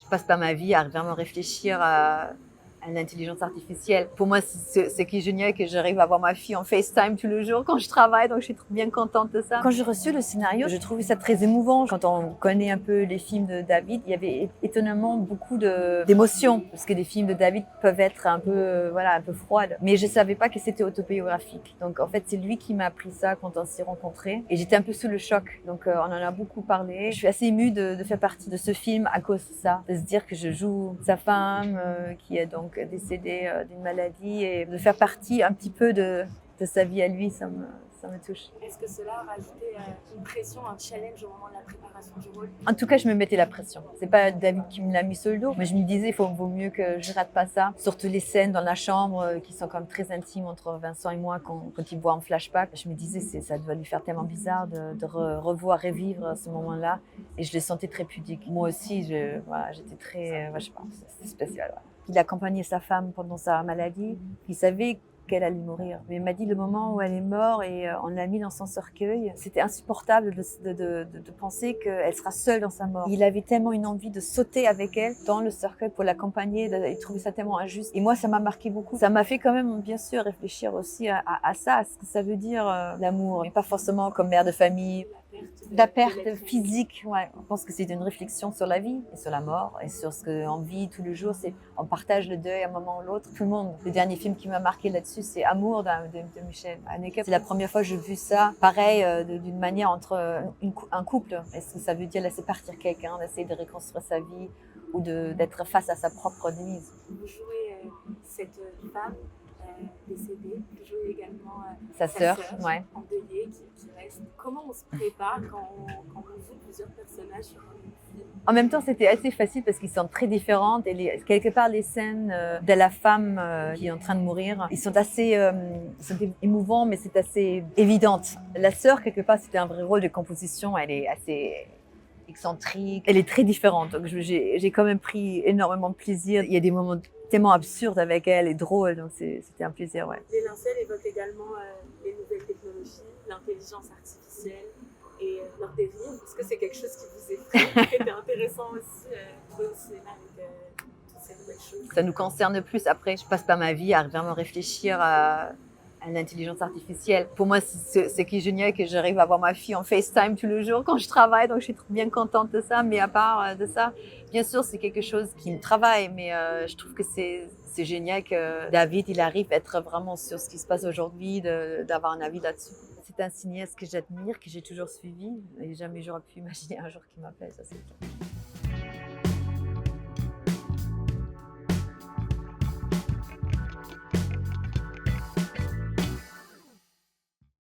passe pas ma vie à vraiment réfléchir à l'intelligence artificielle. Pour moi, c'est qui est génial que j'arrive à voir ma fille en FaceTime tous les jours quand je travaille, donc je suis bien contente de ça. Quand j'ai reçu le scénario, je trouvais ça très émouvant. Quand on connaît un peu les films de David, il y avait étonnamment beaucoup d'émotions, parce que les films de David peuvent être un peu, voilà, un peu froides. Mais je savais pas que c'était autobiographique. Donc en fait, c'est lui qui m'a appris ça quand on s'est rencontrés. Et j'étais un peu sous le choc. Donc on en a beaucoup parlé. Je suis assez émue de faire partie de ce film à cause de ça, de se dire que je joue sa femme qui est donc décédée d'une maladie et de faire partie un petit peu de sa vie à lui, ça me touche. Est-ce que cela a rajouté une pression, un challenge au moment de la préparation du rôle? En tout cas, je me mettais la pression. C'est pas David qui me l'a mis sur le dos, mais je me disais, vaut mieux que je rate pas ça. Surtout les scènes dans la chambre qui sont quand même très intimes entre Vincent et moi quand il voit en flashback. Je me disais, ça doit lui faire tellement bizarre de revoir, revivre ce moment-là. Et je le sentais très pudique. Moi aussi, j'étais très, je sais pas, c'est spécial. Ouais. Il accompagnait sa femme pendant sa maladie. Il savait qu'elle allait mourir. Mais il m'a dit le moment où elle est morte et on l'a mis dans son cercueil, c'était insupportable de penser qu'elle sera seule dans sa mort. Il avait tellement une envie de sauter avec elle dans le cercueil pour l'accompagner, il trouvait ça tellement injuste. Et moi, ça m'a marqué beaucoup. Ça m'a fait quand même, bien sûr, réfléchir aussi à ça, à ce que ça veut dire l'amour, mais pas forcément comme mère de famille. La perte physique, ouais. Je pense que c'est une réflexion sur la vie et sur la mort et sur ce qu'on vit tous les jours. On partage le deuil à un moment ou l'autre. Tout le monde. Le dernier film qui m'a marqué là-dessus, c'est Amour de Michel Haneke. C'est la première fois que j'ai vu ça, pareil, d'une manière entre un couple. Est-ce que ça veut dire laisser partir quelqu'un, d'essayer de reconstruire sa vie ou d'être face à sa propre démise? Vous jouez cette femme décédée, vous jouez également Sa sœur, ouais. endeuillée qui reste. Comment on se prépare quand on joue plusieurs personnages sur un même film? En même temps, c'était assez facile parce qu'ils sont très différentes et quelque part les scènes de la femme qui est en train de mourir, ils sont assez émouvants, mais c'est assez évidente. La sœur, quelque part, c'était un vrai rôle de composition. Elle est assez excentrique, elle est très différente. Donc j'ai quand même pris énormément de plaisir. Il y a des moments tellement absurdes avec elle et drôles, donc c'était un plaisir, ouais. Les lincels évoquent également les nouvelles technologies, l'intelligence artificielle et leur dérive. Est-ce que c'est quelque chose qui vous effraie, qui était intéressant aussi au cinéma avec toutes ces nouvelles choses? Ça nous concerne plus. Après, je passe pas ma vie à vraiment réfléchir à l'intelligence artificielle. Pour moi, c'est qui est génial que j'arrive à voir ma fille en FaceTime tous les jours quand je travaille, donc je suis bien contente de ça. Mais à part de ça, bien sûr, c'est quelque chose qui me travaille, mais je trouve que c'est génial que David, il arrive à être vraiment sur ce qui se passe aujourd'hui, d'avoir un avis là-dessus. C'est un cinéaste que j'admire, que j'ai toujours suivi, et jamais j'aurais pu imaginer un jour qu'il m'appelle, ça c'est clair.